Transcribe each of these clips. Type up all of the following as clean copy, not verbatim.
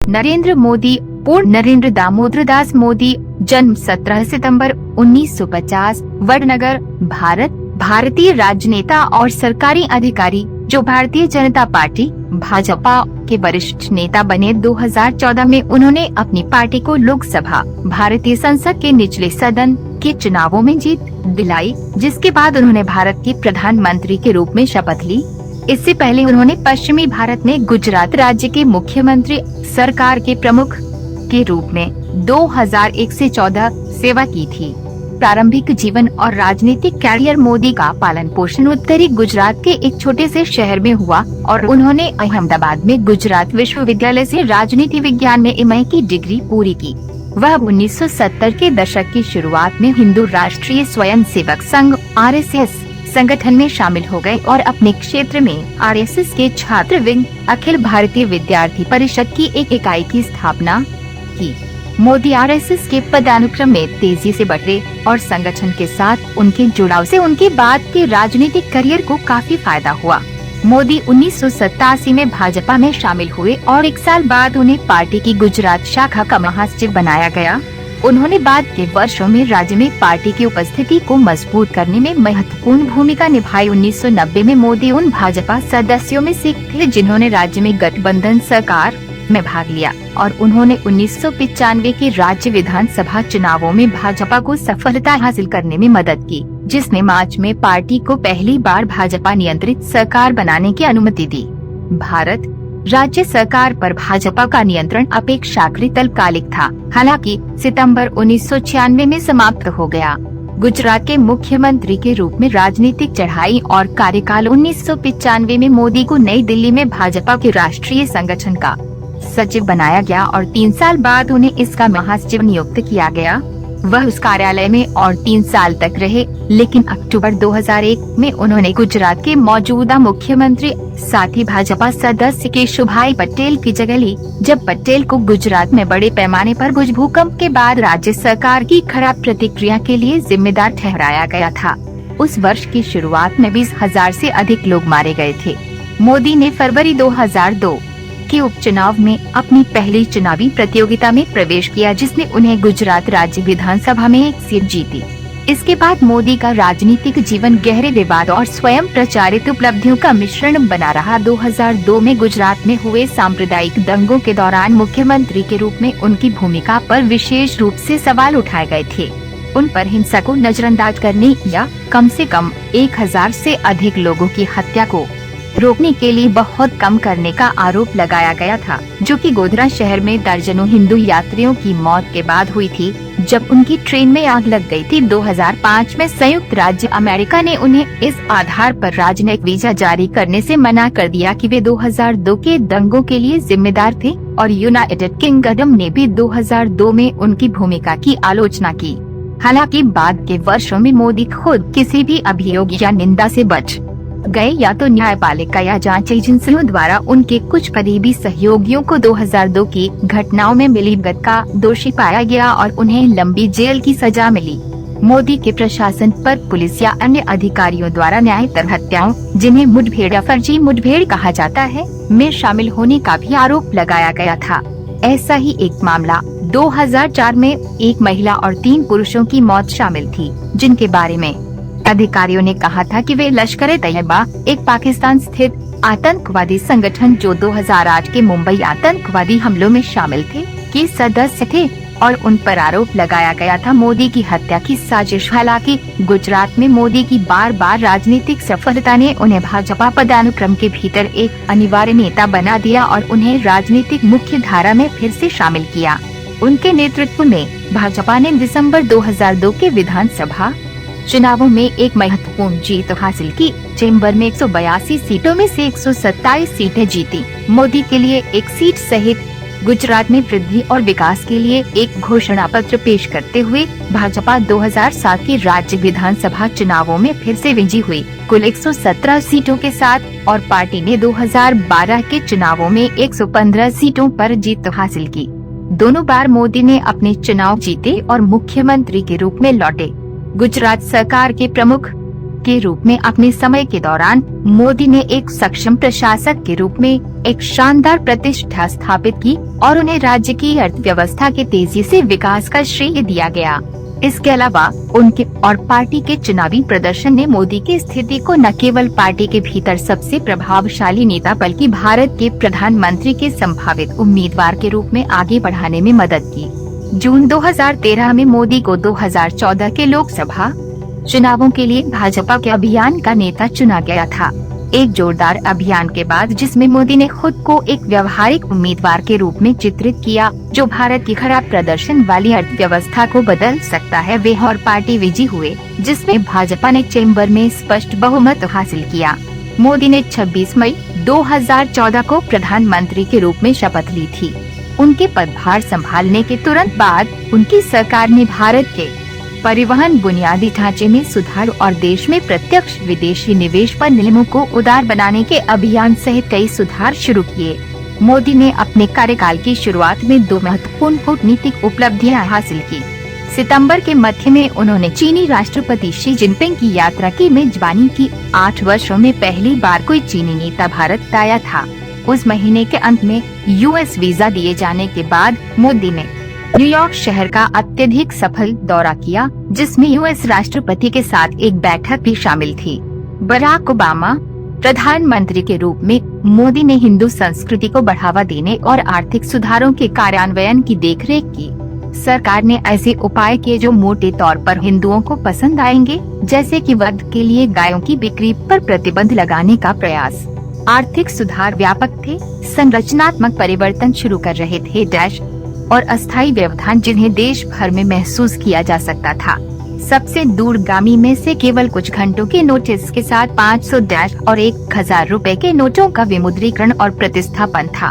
नरेंद्र मोदी पूर्ण नरेंद्र दामोदर दास मोदी, जन्म 17 सितंबर 1950, वडनगर, भारत, भारतीय राजनेता और सरकारी अधिकारी जो भारतीय जनता पार्टी भाजपा के वरिष्ठ नेता बने। 2014 में उन्होंने अपनी पार्टी को लोकसभा भारतीय संसद के निचले सदन के चुनावों में जीत दिलाई, जिसके बाद उन्होंने भारत के प्रधानमंत्री के रूप में शपथ ली। इससे पहले उन्होंने पश्चिमी भारत में गुजरात राज्य के मुख्यमंत्री सरकार के प्रमुख के रूप में 2001 से 14 सेवा की थी। प्रारंभिक जीवन और राजनीतिक कैरियर मोदी का पालन पोषण उत्तरी गुजरात के एक छोटे से शहर में हुआ और उन्होंने अहमदाबाद में गुजरात विश्वविद्यालय से राजनीति विज्ञान में एमए की डिग्री पूरी की। वह 1970 के दशक की शुरुआत में हिंदू राष्ट्रीय स्वयंसेवक संघ (आरएसएस) संगठन में शामिल हो गए और अपने क्षेत्र में आरएसएस के छात्र विंग अखिल भारतीय विद्यार्थी परिषद की एक इकाई की स्थापना की। मोदी आरएसएस के पदानुक्रम में तेजी से बढ़े और संगठन के साथ उनके जुड़ाव से उनके बाद के राजनीतिक करियर को काफी फायदा हुआ। मोदी 1987 में भाजपा में शामिल हुए और एक साल बाद उन्हें पार्टी की गुजरात शाखा का महासचिव बनाया गया। उन्होंने बाद के वर्षों में राज्य में पार्टी की उपस्थिति को मजबूत करने में महत्वपूर्ण भूमिका निभाई। 1990 में मोदी उन भाजपा सदस्यों में से थे जिन्होंने राज्य में गठबंधन सरकार में भाग लिया और उन्होंने 1995 के राज्य विधानसभा चुनावों में भाजपा को सफलता हासिल करने में मदद की, जिसने मार्च में पार्टी को पहली बार भाजपा नियंत्रित सरकार बनाने की अनुमति दी। भारत राज्य सरकार पर भाजपा का नियंत्रण अपेक्षाकृत अल्पकालिक था, हालांकि सितंबर 1996 में समाप्त हो गया। गुजरात के मुख्यमंत्री के रूप में राजनीतिक चढ़ाई और कार्यकाल 1995 में मोदी को नई दिल्ली में भाजपा के राष्ट्रीय संगठन का सचिव बनाया गया और 3 साल बाद उन्हें इसका महासचिव नियुक्त किया गया। वह उस कार्यालय में और 3 साल तक रहे, लेकिन अक्टूबर 2001 में उन्होंने गुजरात के मौजूदा मुख्यमंत्री साथ ही भाजपा सदस्य केशुभाई पटेल की जगह ली, जब पटेल को गुजरात में बड़े पैमाने पर भुज भूकंप के बाद राज्य सरकार की खराब प्रतिक्रिया के लिए जिम्मेदार ठहराया गया था। उस वर्ष की शुरुआत में 20,000 से अधिक लोग मारे गए थे। मोदी ने फरवरी 2002 के उपचुनाव में अपनी पहली चुनावी प्रतियोगिता में प्रवेश किया, जिसने उन्हें गुजरात राज्य विधानसभा में एक सीट जीती। इसके बाद मोदी का राजनीतिक जीवन गहरे विवाद और स्वयं प्रचारित उपलब्धियों का मिश्रण बना रहा। 2002 में गुजरात में हुए सांप्रदायिक दंगों के दौरान मुख्यमंत्री के रूप में उनकी भूमिका पर विशेष रूप से सवाल उठाए गए थे। उन पर हिंसा को नजरअंदाज करने या कम से कम 1000 से अधिक लोगों की हत्या को रोकने के लिए बहुत कम करने का आरोप लगाया गया था, जो कि गोधरा शहर में दर्जनों हिंदू यात्रियों की मौत के बाद हुई थी, जब उनकी ट्रेन में आग लग गई थी। 2005 में संयुक्त राज्य अमेरिका ने उन्हें इस आधार पर राजनयिक वीजा जारी करने से मना कर दिया कि वे 2002 के दंगों के लिए जिम्मेदार थे और यूनाइटेड किंगडम ने भी 2002 में उनकी भूमिका की आलोचना की। हालांकि बाद के वर्षों में मोदी खुद किसी भी अभियोग या निंदा से बच गए, या तो न्यायपालिका या जांच एजेंसियों द्वारा उनके कुछ करीबी सहयोगियों को 2002 की घटनाओं में मिलीभगत का दोषी पाया गया और उन्हें लंबी जेल की सजा मिली। मोदी के प्रशासन पर पुलिस या अन्य अधिकारियों द्वारा न्यायतर हत्याओं, जिन्हें मुठभेड़ या फर्जी मुठभेड़ कहा जाता है, में शामिल होने का भी आरोप लगाया गया था। ऐसा ही एक मामला 2004 में एक महिला और 3 पुरुषों की मौत शामिल थी, जिनके बारे में अधिकारियों ने कहा था कि वे लश्कर-ए-तैयबा, एक पाकिस्तान स्थित आतंकवादी संगठन जो 2008 के मुंबई आतंकवादी हमलों में शामिल थे, के सदस्य थे और उन पर आरोप लगाया गया था मोदी की हत्या की साजिश। हालांकि गुजरात में मोदी की बार बार राजनीतिक सफलता ने उन्हें भाजपा पदानुक्रम के भीतर एक अनिवार्य नेता बना दिया और उन्हें राजनीतिक मुख्य धारा में फिर से शामिल किया। उनके नेतृत्व में भाजपा ने दिसंबर 2002 के विधानसभा चुनावों में एक महत्वपूर्ण जीत हासिल की। चेंबर में 182 सीटों में से 127 सीटें जीती। मोदी के लिए एक सीट सहित गुजरात में वृद्धि और विकास के लिए एक घोषणा पत्र पेश करते हुए भाजपा 2007 के राज्य विधानसभा चुनावों में फिर से विजयी हुई, कुल 117 सीटों के साथ, और पार्टी ने 2012 के चुनावों में 115 सीटों पर जीत हासिल की। दोनों बार मोदी ने अपने चुनाव जीते और मुख्यमंत्री के रूप में लौटे। गुजरात सरकार के प्रमुख के रूप में अपने समय के दौरान मोदी ने एक सक्षम प्रशासक के रूप में एक शानदार प्रतिष्ठा स्थापित की और उन्हें राज्य की अर्थव्यवस्था के तेजी से विकास का श्रेय दिया गया। इसके अलावा उनके और पार्टी के चुनावी प्रदर्शन ने मोदी की स्थिति को न केवल पार्टी के भीतर सबसे प्रभावशाली नेता बल्कि भारत के प्रधानमंत्री के संभावित उम्मीदवार के रूप में आगे बढ़ाने में मदद की। जून 2013 में मोदी को 2014 के लोकसभा चुनावों के लिए भाजपा के अभियान का नेता चुना गया था। एक जोरदार अभियान के बाद जिसमें मोदी ने खुद को एक व्यवहारिक उम्मीदवार के रूप में चित्रित किया जो भारत की खराब प्रदर्शन वाली अर्थव्यवस्था को बदल सकता है, वे और पार्टी विजयी हुए जिसमें भाजपा ने चैम्बर में स्पष्ट बहुमत हासिल किया। मोदी ने 26 मई 2014 को प्रधानमंत्री के रूप में शपथ ली थी। उनके पदभार संभालने के तुरंत बाद उनकी सरकार ने भारत के परिवहन बुनियादी ढांचे में सुधार और देश में प्रत्यक्ष विदेशी निवेश पर नियमों को उदार बनाने के अभियान सहित कई सुधार शुरू किए। मोदी ने अपने कार्यकाल की शुरुआत में 2 महत्वपूर्ण कूटनीतिक उपलब्धियां हासिल की। सितंबर के मध्य में उन्होंने चीनी राष्ट्रपति शी जिनपिंग की यात्रा की मेजबानी की। 8 वर्षों में पहली बार कोई चीनी नेता भारत आया था। उस महीने के अंत में यूएस वीजा दिए जाने के बाद मोदी ने न्यूयॉर्क शहर का अत्यधिक सफल दौरा किया जिसमें यूएस राष्ट्रपति के साथ एक बैठक भी शामिल थी। बराक ओबामा प्रधानमंत्री के रूप में मोदी ने हिंदू संस्कृति को बढ़ावा देने और आर्थिक सुधारों के कार्यान्वयन की देखरेख की। सरकार ने ऐसे उपाय किए जो मोटे तौर पर हिंदुओं को पसंद आएंगे, जैसे कि वध के लिए गायों की बिक्री पर प्रतिबंध लगाने का प्रयास। आर्थिक सुधार व्यापक थे, संरचनात्मक परिवर्तन शुरू कर रहे थे और अस्थायी व्यवधान जिन्हें देश भर में महसूस किया जा सकता था। सबसे दूरगामी में से केवल कुछ घंटों के नोटिस के साथ 500 और 1000 रुपए के नोटों का विमुद्रीकरण और प्रतिस्थापन था।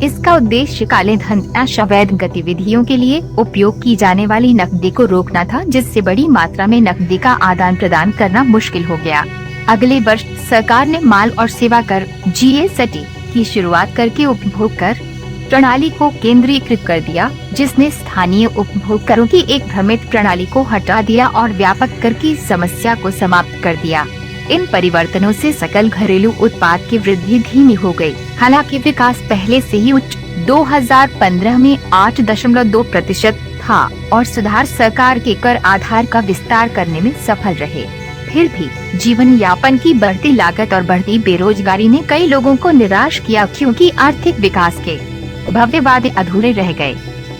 इसका उद्देश्य काले धन अवैध गतिविधियों के लिए उपयोग की जाने वाली नकदी को रोकना था, जिससे बड़ी मात्रा में नकदी का आदान प्रदान करना मुश्किल हो गया। अगले वर्ष सरकार ने माल और सेवा कर जीएसटी की शुरुआत करके उपभोग कर प्रणाली को केंद्रीकृत कर दिया, जिसने स्थानीय उपभोग की एक भ्रमित प्रणाली को हटा दिया और व्यापक कर की समस्या को समाप्त कर दिया। इन परिवर्तनों से सकल घरेलू उत्पाद की वृद्धि धीमी हो गई। हालांकि विकास पहले से ही उच्च 2015 में 8.2% था और सुधार सरकार के कर आधार का विस्तार करने में सफल रहे। फिर भी जीवन यापन की बढ़ती लागत और बढ़ती बेरोजगारी ने कई लोगों को निराश किया, क्योंकि आर्थिक विकास के भव्य वादे अधूरे रह गए।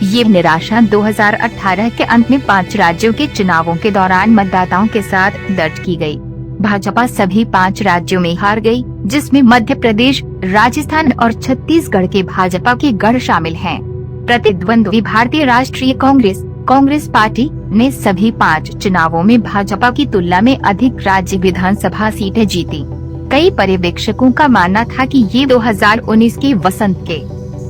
ये निराशा 2018 के अंत में 5 राज्यों के चुनावों के दौरान मतदाताओं के साथ दर्ज की गई। भाजपा सभी 5 राज्यों में हार गई, जिसमें मध्य प्रदेश, राजस्थान और छत्तीसगढ़ के भाजपा के गढ़ शामिल हैं। प्रतिद्वंद्वी भारतीय राष्ट्रीय कांग्रेस पार्टी ने सभी 5 चुनावों में भाजपा की तुलना में अधिक राज्य विधानसभा सीटें जीती। कई पर्यवेक्षकों का मानना था कि ये 2019 के वसंत के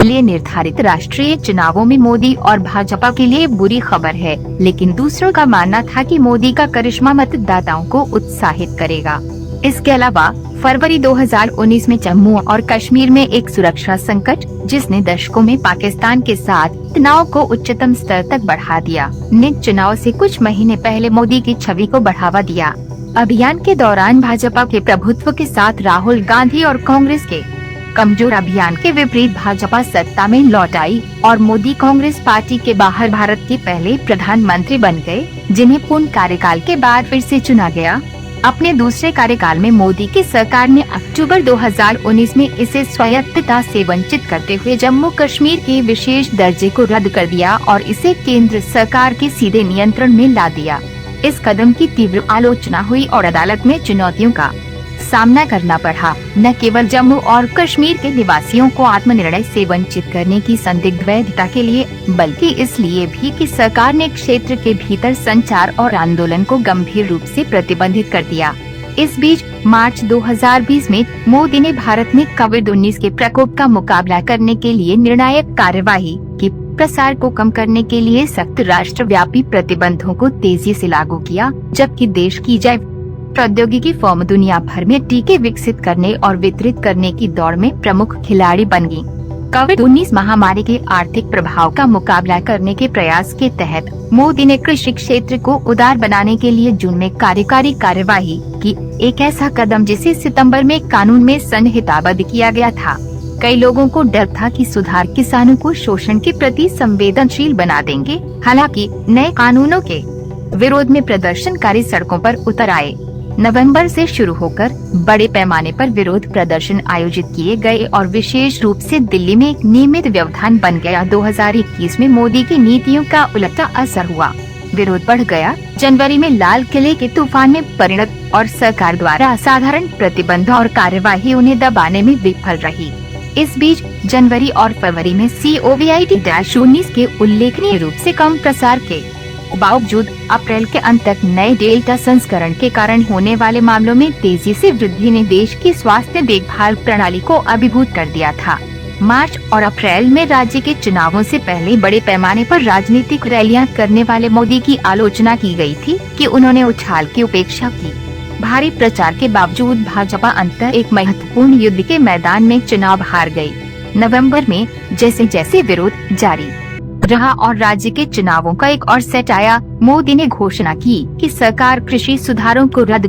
लिए निर्धारित राष्ट्रीय चुनावों में मोदी और भाजपा के लिए बुरी खबर है, लेकिन दूसरों का मानना था कि मोदी का करिश्मा मतदाताओं को उत्साहित करेगा। इसके अलावा फरवरी 2019 में जम्मू और कश्मीर में एक सुरक्षा संकट, जिसने दशकों में पाकिस्तान के साथ तनाव को उच्चतम स्तर तक बढ़ा दिया, ने चुनाव से कुछ महीने पहले मोदी की छवि को बढ़ावा दिया। अभियान के दौरान भाजपा के प्रभुत्व के साथ राहुल गांधी और कांग्रेस के कमजोर अभियान के विपरीत भाजपा सत्ता में लौट आई और मोदी कांग्रेस पार्टी के बाहर भारत के पहले प्रधानमंत्री बन गए, जिन्हें पूर्ण कार्यकाल के बाद फिर से चुना गया। अपने दूसरे कार्यकाल में मोदी की सरकार ने अक्टूबर 2019 में इसे स्वायत्तता से वंचित करते हुए जम्मू कश्मीर के विशेष दर्जे को रद्द कर दिया और इसे केंद्र सरकार के सीधे नियंत्रण में ला दिया। इस कदम की तीव्र आलोचना हुई और अदालत में चुनौतियों का सामना करना पड़ा। न केवल जम्मू और कश्मीर के निवासियों को आत्मनिर्णय से वंचित करने की संदिग्ध वैधता के लिए, बल्कि इसलिए भी कि सरकार ने क्षेत्र के भीतर संचार और आंदोलन को गंभीर रूप से प्रतिबंधित कर दिया। इस बीच मार्च 2020 में मोदी ने भारत में कोविड-19 के प्रकोप का मुकाबला करने के लिए निर्णायक कार्यवाही की। प्रसार को कम करने के लिए सख्त राष्ट्रव्यापी प्रतिबंधों को तेजी से लागू किया, जबकि देश की जैव प्रौद्योगिकी फर्म दुनिया भर में टीके विकसित करने और वितरित करने की दौड़ में प्रमुख खिलाड़ी बन गई। कोविड-19 महामारी के आर्थिक प्रभाव का मुकाबला करने के प्रयास के तहत मोदी ने कृषि क्षेत्र को उदार बनाने के लिए जून में कार्यकारी कार्यवाही की, एक ऐसा कदम जिसे सितंबर में कानून में संहिताबद्ध किया गया था। कई लोगों को डर था कि सुधार किसानों को शोषण के प्रति संवेदनशील बना देंगे। हालांकि नए कानूनों के विरोध में प्रदर्शनकारी सड़कों पर उतर आए। नवंबर से शुरू होकर बड़े पैमाने पर विरोध प्रदर्शन आयोजित किए गए और विशेष रूप से दिल्ली में एक नियमित व्यवधान बन गया। 2021 में मोदी की नीतियों का उलटा असर हुआ, विरोध बढ़ गया। जनवरी में लाल किले के तूफान में परिणत और सरकार द्वारा असाधारण प्रतिबंध और कार्यवाही उन्हें दबाने में विफल रही। इस बीच जनवरी और फरवरी में COVID-19 के उल्लेखनीय रूप से कम प्रसार के बावजूद अप्रैल के अंत तक नए डेल्टा संस्करण के कारण होने वाले मामलों में तेजी से वृद्धि ने देश की स्वास्थ्य देखभाल प्रणाली को अभिभूत कर दिया था। मार्च और अप्रैल में राज्य के चुनावों से पहले बड़े पैमाने पर राजनीतिक रैलियां करने वाले मोदी की आलोचना की गई थी कि उन्होंने उछाल की उपेक्षा की। भारी प्रचार के बावजूद भाजपा अंतर एक महत्वपूर्ण युद्ध के मैदान में चुनाव हार गई। नवंबर में जैसे जैसे विरोध जारी रहा और राज्य के चुनावों का एक और सेट आया, मोदी ने घोषणा की कि सरकार कृषि सुधारों को रद्द